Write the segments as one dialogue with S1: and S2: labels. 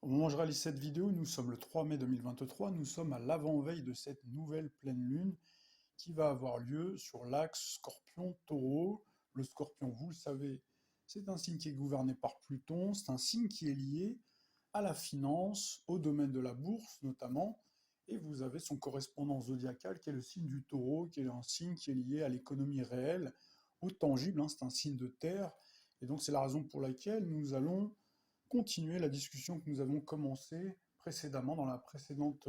S1: Au moment où je réalise cette vidéo, nous sommes le 3 mai 2023, nous sommes à l'avant-veille de cette nouvelle pleine lune qui va avoir lieu sur l'axe Scorpion-Taureau. Le Scorpion, vous le savez, c'est un signe qui est gouverné par Pluton, c'est un signe qui est lié à la finance, au domaine de la bourse notamment, et vous avez son correspondant zodiacal qui est le signe du Taureau, qui est un signe qui est lié à l'économie réelle, au tangible, c'est un signe de terre, et donc c'est la raison pour laquelle nous allons continuer la discussion que nous avons commencée précédemment dans la précédente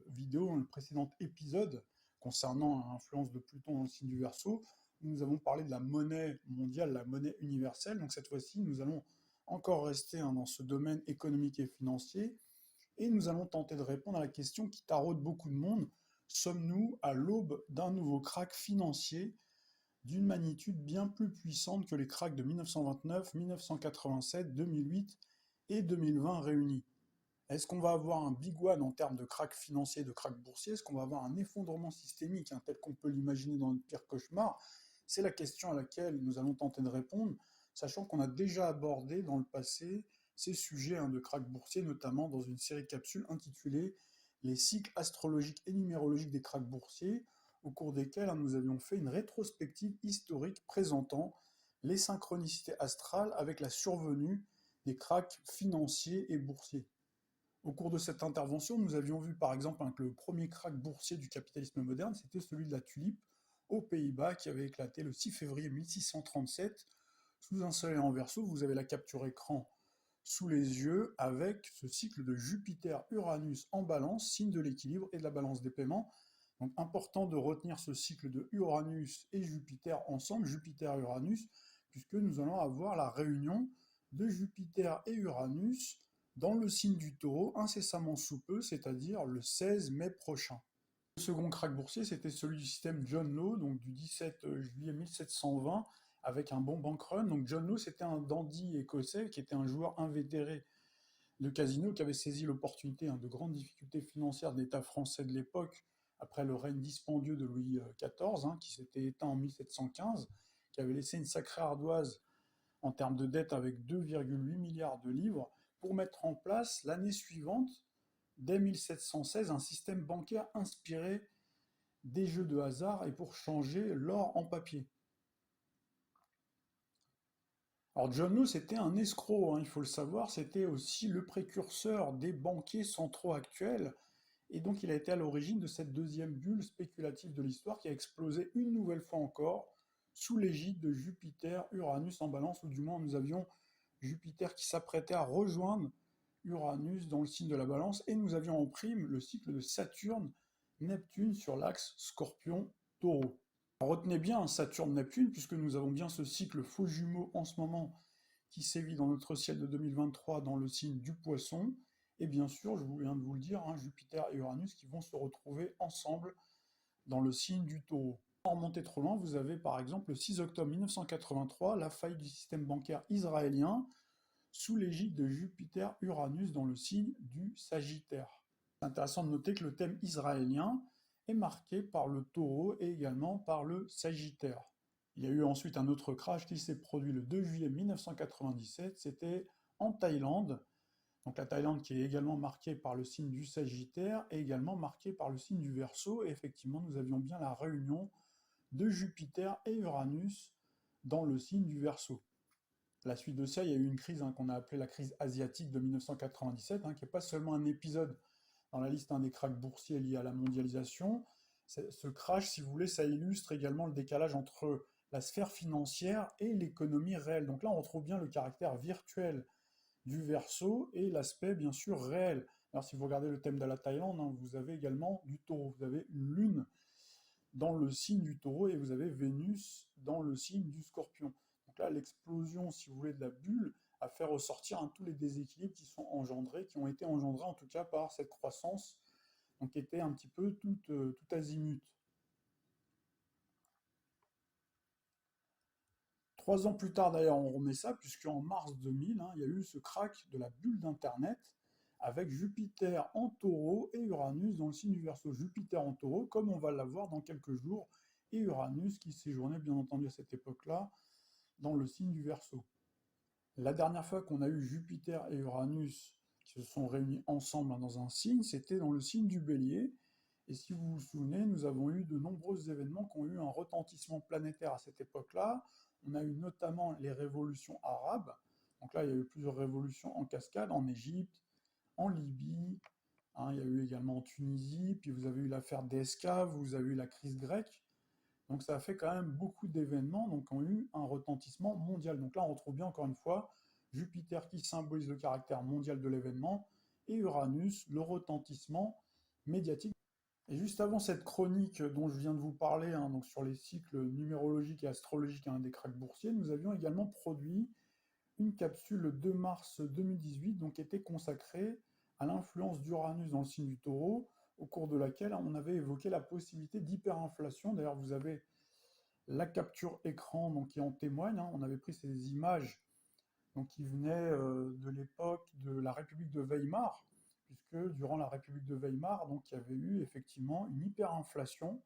S1: vidéo, dans le précédent épisode concernant l'influence de Pluton dans le signe du Verseau. Nous avons parlé de la monnaie mondiale, la monnaie universelle. Donc cette fois-ci, nous allons encore rester dans ce domaine économique et financier et nous allons tenter de répondre à la question qui taraude beaucoup de monde. Sommes-nous à l'aube d'un nouveau krach financier d'une magnitude bien plus puissante que les crachs de 1929, 1987, 2008 et 2020 réunis? Est-ce qu'on va avoir un big one en termes de krach financier, de krach boursier? Est-ce qu'on va avoir un effondrement systémique, tel qu'on peut l'imaginer dans notre pire cauchemar? C'est la question à laquelle nous allons tenter de répondre, sachant qu'on a déjà abordé dans le passé ces sujets de krach boursier, notamment dans une série de capsules intitulée Les cycles astrologiques et numérologiques des krachs boursiers, au cours desquels nous avions fait une rétrospective historique présentant les synchronicités astrales avec la survenue des krachs financiers et boursiers. Au cours de cette intervention, nous avions vu par exemple que le premier krach boursier du capitalisme moderne, c'était celui de la tulipe aux Pays-Bas qui avait éclaté le 6 février 1637 sous un soleil en Verseau. Vous avez la capture écran sous les yeux avec ce cycle de Jupiter-Uranus en balance, signe de l'équilibre et de la balance des paiements. Donc important de retenir ce cycle de Uranus et Jupiter ensemble, Jupiter-Uranus, puisque nous allons avoir la réunion de Jupiter et Uranus dans le signe du Taureau incessamment sous peu, c'est-à-dire le 16 mai prochain. Le second krach boursier, c'était celui du système John Law, donc du 17 juillet 1720, avec un bon bank run. Donc John Law, c'était un dandy écossais qui était un joueur invétéré de casino qui avait saisi l'opportunité de grandes difficultés financières de l'État français de l'époque, après le règne dispendieux de Louis XIV, qui s'était éteint en 1715, qui avait laissé une sacrée ardoise en termes de dette avec 2,8 milliards de livres, pour mettre en place l'année suivante, dès 1716, un système bancaire inspiré des jeux de hasard et pour changer l'or en papier. Alors John Law, c'était un escroc, il faut le savoir, c'était aussi le précurseur des banquiers centraux actuels, et donc il a été à l'origine de cette deuxième bulle spéculative de l'histoire qui a explosé une nouvelle fois encore sous l'égide de Jupiter, Uranus en balance, ou du moins nous avions Jupiter qui s'apprêtait à rejoindre Uranus dans le signe de la balance, et nous avions en prime le cycle de Saturne, Neptune sur l'axe Scorpion-Taureau. Retenez bien Saturne-Neptune, puisque nous avons bien ce cycle faux jumeau en ce moment qui sévit dans notre ciel de 2023 dans le signe du Poisson, et bien sûr, je viens de vous le dire, Jupiter et Uranus qui vont se retrouver ensemble dans le signe du Taureau. Sans remonter trop loin, vous avez par exemple le 6 octobre 1983, la faillite du système bancaire israélien sous l'égide de Jupiter-Uranus dans le signe du Sagittaire. C'est intéressant de noter que le thème israélien est marqué par le Taureau et également par le Sagittaire. Il y a eu ensuite un autre crash qui s'est produit le 2 juillet 1997, c'était en Thaïlande. Donc la Thaïlande qui est également marquée par le signe du Sagittaire et également marquée par le signe du Verseau. Et effectivement, nous avions bien la réunion de Jupiter et Uranus dans le signe du Verseau. À la suite de ça, il y a eu une crise qu'on a appelée la crise asiatique de 1997, qui n'est pas seulement un épisode dans la liste des krachs boursiers liés à la mondialisation. Ce crash, si vous voulez, ça illustre également le décalage entre la sphère financière et l'économie réelle. Donc là, on retrouve bien le caractère virtuel du Verseau et l'aspect bien sûr réel. Alors si vous regardez le thème de la Thaïlande, vous avez également du Taureau. Vous avez une lune dans le signe du Taureau et vous avez Vénus dans le signe du Scorpion. Donc là, l'explosion, si vous voulez, de la bulle a fait ressortir tous les déséquilibres qui sont engendrés, qui ont été engendrés en tout cas par cette croissance, donc qui était un petit peu tout azimut. 3 ans plus tard, d'ailleurs, on remet ça, puisqu'en mars 2000, il y a eu ce crack de la bulle d'Internet, avec Jupiter en Taureau et Uranus dans le signe du Verseau. Jupiter en Taureau, comme on va l'avoir dans quelques jours, et Uranus qui séjournait, bien entendu, à cette époque-là, dans le signe du Verseau. La dernière fois qu'on a eu Jupiter et Uranus qui se sont réunis ensemble dans un signe, c'était dans le signe du Bélier. Et si vous vous souvenez, nous avons eu de nombreux événements qui ont eu un retentissement planétaire à cette époque-là. On a eu notamment les révolutions arabes. Donc là, il y a eu plusieurs révolutions en cascade, en Égypte, en Libye, hein, il y a eu également en Tunisie, puis vous avez eu l'affaire DSK, vous avez eu la crise grecque. Donc ça a fait quand même beaucoup d'événements donc, qui ont eu un retentissement mondial. Donc là, on retrouve bien encore une fois Jupiter qui symbolise le caractère mondial de l'événement et Uranus, le retentissement médiatique. Et juste avant cette chronique dont je viens de vous parler, hein, donc sur les cycles numérologiques et astrologiques des cracks boursiers, nous avions également produit une capsule le 2 mars 2018 donc, qui était consacrée à l'influence d'Uranus dans le signe du Taureau, au cours de laquelle on avait évoqué la possibilité d'hyperinflation. D'ailleurs, vous avez la capture écran donc, qui en témoigne. Hein. On avait pris ces images donc, qui venaient de l'époque de la République de Weimar, puisque durant la République de Weimar, donc, il y avait eu effectivement une hyperinflation.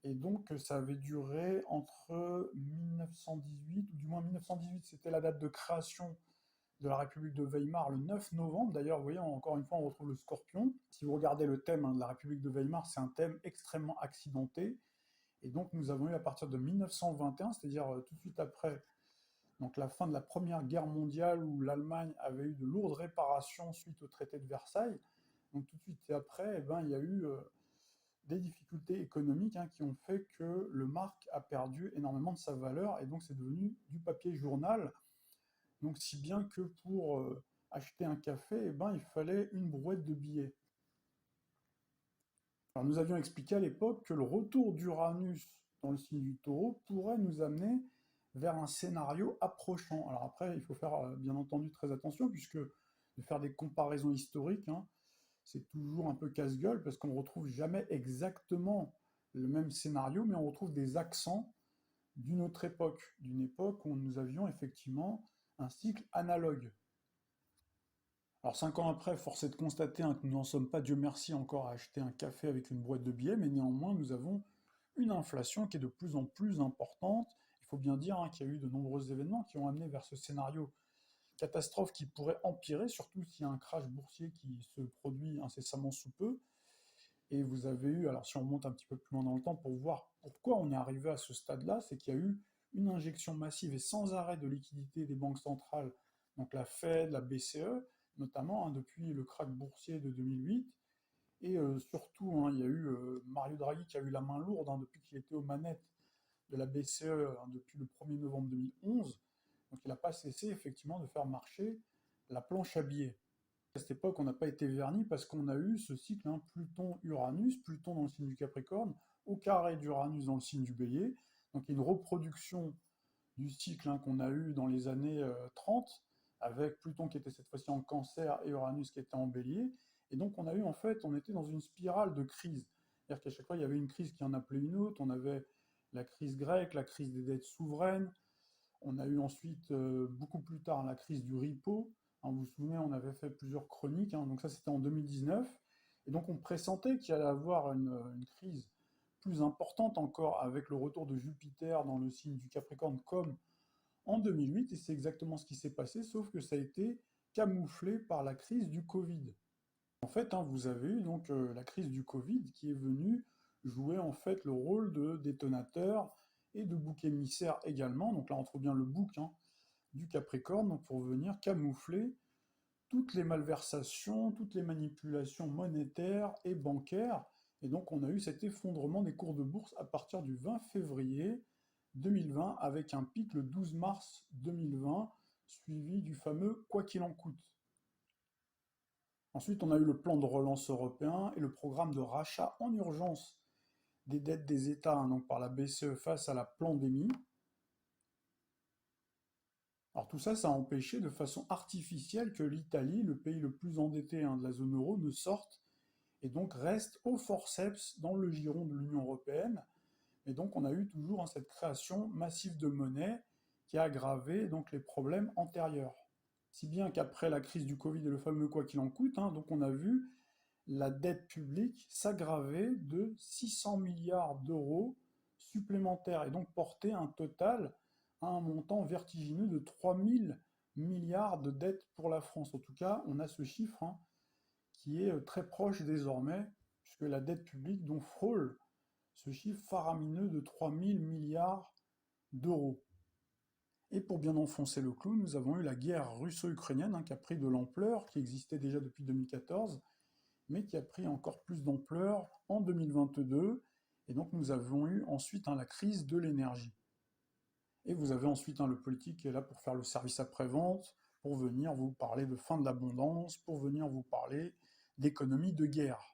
S1: Et donc, ça avait duré entre 1918, ou du moins 1918, c'était la date de création de la République de Weimar, le 9 novembre. D'ailleurs, vous voyez, encore une fois, on retrouve le scorpion. Si vous regardez le thème de la République de Weimar, c'est un thème extrêmement accidenté. Et donc, nous avons eu à partir de 1921, c'est-à-dire tout de suite après donc, la fin de la Première Guerre mondiale, où l'Allemagne avait eu de lourdes réparations suite au traité de Versailles. Donc, tout de suite après, eh ben, il y a eu des difficultés économiques qui ont fait que le marque a perdu énormément de sa valeur, et donc c'est devenu du papier journal. Donc si bien que pour acheter un café, eh ben, il fallait une brouette de billets. Alors nous avions expliqué à l'époque que le retour d'Uranus dans le signe du Taureau pourrait nous amener vers un scénario approchant. Alors après, il faut faire bien entendu très attention, puisque de faire des comparaisons historiques, c'est toujours un peu casse-gueule, parce qu'on ne retrouve jamais exactement le même scénario, mais on retrouve des accents d'une autre époque, d'une époque où nous avions effectivement un cycle analogue. Alors 5 ans après, force est de constater que nous n'en sommes pas, Dieu merci, encore à acheter un café avec une boîte de billets, mais néanmoins nous avons une inflation qui est de plus en plus importante. Il faut bien dire qu'il y a eu de nombreux événements qui ont amené vers ce scénario catastrophe qui pourrait empirer, surtout s'il y a un crash boursier qui se produit incessamment sous peu. Et vous avez eu, alors si on remonte un petit peu plus loin dans le temps pour voir pourquoi on est arrivé à ce stade-là, c'est qu'il y a eu une injection massive et sans arrêt de liquidités des banques centrales, donc la Fed, la BCE, notamment depuis le krach boursier de 2008. Et surtout, il y a eu Mario Draghi qui a eu la main lourde depuis qu'il était aux manettes de la BCE depuis le 1er novembre 2011. Donc il n'a pas cessé effectivement de faire marcher la planche à billets. À cette époque, on n'a pas été verni parce qu'on a eu ce cycle Pluton-Uranus, Pluton dans le signe du Capricorne, au carré d'Uranus dans le signe du Bélier. Donc il y a une reproduction du cycle qu'on a eu dans les années 30, avec Pluton qui était cette fois-ci en Cancer et Uranus qui était en Bélier. Et donc on a eu en fait, on était dans une spirale de crise. C'est-à-dire qu'à chaque fois, il y avait une crise qui en appelait une autre. On avait la crise grecque, la crise des dettes souveraines. On a eu ensuite, beaucoup plus tard, la crise du repo. Vous vous souvenez, on avait fait plusieurs chroniques, donc ça c'était en 2019. Et donc on pressentait qu'il allait y avoir une crise plus importante encore avec le retour de Jupiter dans le signe du Capricorne comme en 2008. Et c'est exactement ce qui s'est passé, sauf que ça a été camouflé par la crise du Covid. En fait, vous avez eu donc la crise du Covid qui est venue jouer en fait le rôle de détonateur et de bouc émissaire également. Donc là, on trouve bien le bouc du Capricorne donc pour venir camoufler toutes les malversations, toutes les manipulations monétaires et bancaires. Et donc, on a eu cet effondrement des cours de bourse à partir du 20 février 2020 avec un pic le 12 mars 2020 suivi du fameux quoi qu'il en coûte. Ensuite, on a eu le plan de relance européen et le programme de rachat en urgence des dettes des États donc par la BCE face à la pandémie. Alors tout ça, ça a empêché de façon artificielle que l'Italie, le pays le plus endetté de la zone euro, ne sorte et donc reste au forceps dans le giron de l'Union européenne. Et donc on a eu toujours cette création massive de monnaie qui a aggravé donc les problèmes antérieurs. Si bien qu'après la crise du Covid et le fameux quoi qu'il en coûte, donc on a vu la dette publique s'aggraver de 600 milliards d'euros supplémentaires et donc porter un total à un montant vertigineux de 3 000 milliards de dettes pour la France. En tout cas, on a ce chiffre hein, qui est très proche désormais, puisque la dette publique dont frôle ce chiffre faramineux de 3 000 milliards d'euros. Et pour bien enfoncer le clou, nous avons eu la guerre russo-ukrainienne hein, qui a pris de l'ampleur, qui existait déjà depuis 2014, mais qui a pris encore plus d'ampleur en 2022. Et donc nous avons eu ensuite hein, la crise de l'énergie. Et vous avez ensuite hein, le politique qui est là pour faire le service après-vente, pour venir vous parler de fin de l'abondance, pour venir vous parler d'économie de guerre.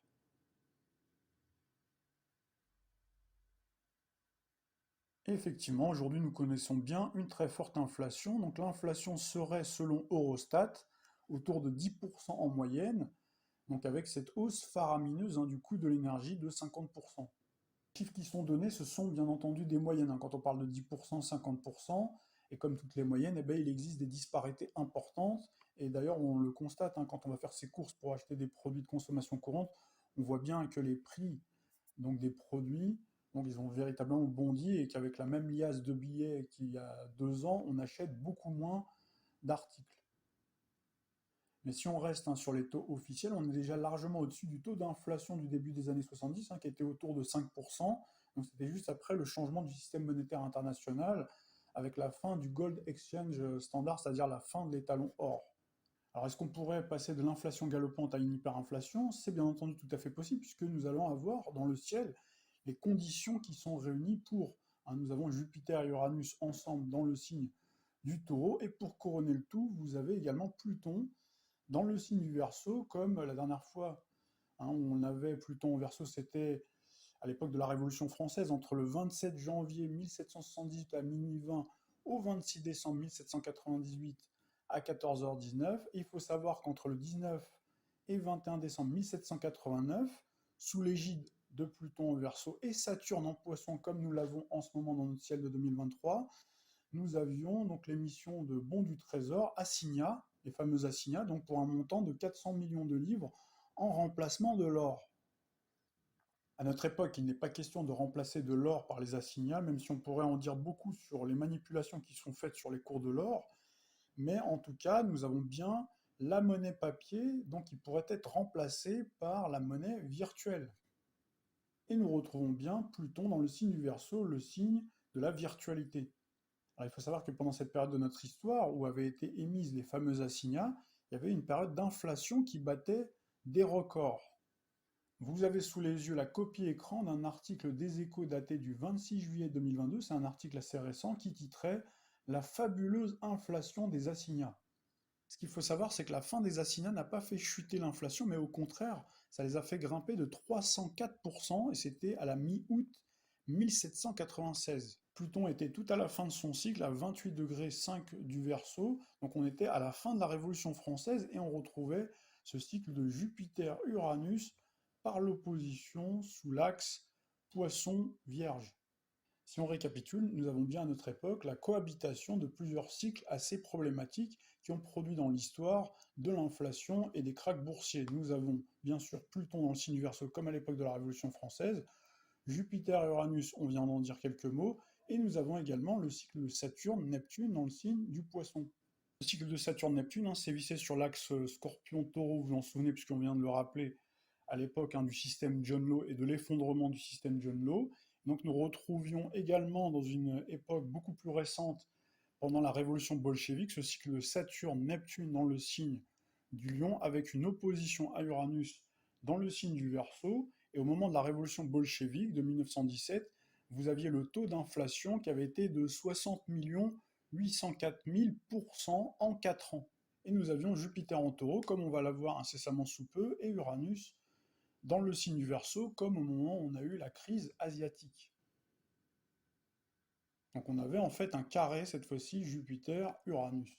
S1: Et effectivement, aujourd'hui, nous connaissons bien une très forte inflation. Donc l'inflation serait, selon Eurostat, autour de 10% en moyenne, donc avec cette hausse faramineuse hein, du coût de l'énergie de 50%. Les chiffres qui sont donnés, ce sont bien entendu des moyennes. Hein. Quand on parle de 10%, 50%, et comme toutes les moyennes, eh bien, il existe des disparités importantes. Et d'ailleurs, on le constate hein, quand on va faire ses courses pour acheter des produits de consommation courante, on voit bien que les prix donc, des produits, donc, ils ont véritablement bondi et qu'avec la même liasse de billets qu'il y a 2 ans, on achète beaucoup moins d'articles. Mais si on reste hein, sur les taux officiels, on est déjà largement au-dessus du taux d'inflation du début des années 70, hein, qui était autour de 5%. Donc c'était juste après le changement du système monétaire international, avec la fin du Gold Exchange Standard, c'est-à-dire la fin de l'étalon or. Alors est-ce qu'on pourrait passer de l'inflation galopante à une hyperinflation? C'est bien entendu tout à fait possible, puisque nous allons avoir dans le ciel les conditions qui sont réunies pour. Hein, nous avons Jupiter et Uranus ensemble dans le signe du Taureau, et pour couronner le tout, vous avez également Pluton dans le signe du Verseau, comme la dernière fois hein, où on avait Pluton au Verseau, c'était à l'époque de la Révolution française, entre le 27 janvier 1778 à minuit 20 au 26 décembre 1798 à 14h19. Et il faut savoir qu'entre le 19 et 21 décembre 1789, sous l'égide de Pluton au Verseau et Saturne en Poisson, comme nous l'avons en ce moment dans notre ciel de 2023, nous avions donc l'émission de bons du Trésor, assignats, les fameux assignats, donc pour un montant de 400 millions de livres en remplacement de l'or. À notre époque, il n'est pas question de remplacer de l'or par les assignats, même si on pourrait en dire beaucoup sur les manipulations qui sont faites sur les cours de l'or, mais en tout cas, nous avons bien la monnaie papier, donc qui pourrait être remplacée par la monnaie virtuelle. Et nous retrouvons bien Pluton dans le signe du Verseau, le signe de la virtualité. Alors, il faut savoir que pendant cette période de notre histoire, où avaient été émises les fameux assignats, il y avait une période d'inflation qui battait des records. Vous avez sous les yeux la copie écran d'un article des Échos daté du 26 juillet 2022, c'est un article assez récent qui titrait La fabuleuse inflation des assignats. Ce qu'il faut savoir, c'est que la fin des assignats n'a pas fait chuter l'inflation, mais au contraire, ça les a fait grimper de 304%, et c'était à la mi-août 1796. Pluton était tout à la fin de son cycle, à 28 degrés 5 du Verseau, donc on était à la fin de la Révolution française, et on retrouvait ce cycle de Jupiter-Uranus par l'opposition sous l'axe Poisson-Vierge. Si on récapitule, nous avons bien à notre époque la cohabitation de plusieurs cycles assez problématiques qui ont produit dans l'histoire de l'inflation et des krachs boursiers. Nous avons bien sûr Pluton dans le signe du Verseau comme à l'époque de la Révolution française, Jupiter et Uranus, on vient d'en dire quelques mots, et nous avons également le cycle de Saturne-Neptune dans le signe du Poisson. Le cycle de Saturne-Neptune s'est vissé sur l'axe Scorpion-Taureau, vous vous en souvenez puisqu'on vient de le rappeler, à l'époque du système John Law et de l'effondrement du système John Law. Donc nous retrouvions également dans une époque beaucoup plus récente, pendant la révolution bolchevique, ce cycle de Saturne-Neptune dans le signe du Lion, avec une opposition à Uranus dans le signe du Verseau. Et au moment de la révolution bolchevique de 1917, vous aviez le taux d'inflation qui avait été de 60 804 000% en 4 ans. Et nous avions Jupiter en Taureau, comme on va l'avoir incessamment sous peu, et Uranus dans le signe du Verseau, comme au moment où on a eu la crise asiatique. Donc on avait en fait un carré, cette fois-ci, Jupiter-Uranus.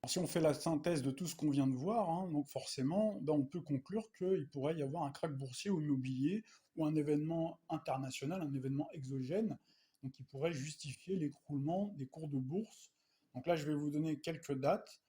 S1: Si on fait la synthèse de tout ce qu'on vient de voir, hein, donc forcément, on peut conclure qu'il pourrait y avoir un krach boursier ou immobilier, ou un événement international, un événement exogène, donc qui pourrait justifier l'écroulement des cours de bourse. Donc là, je vais vous donner quelques dates.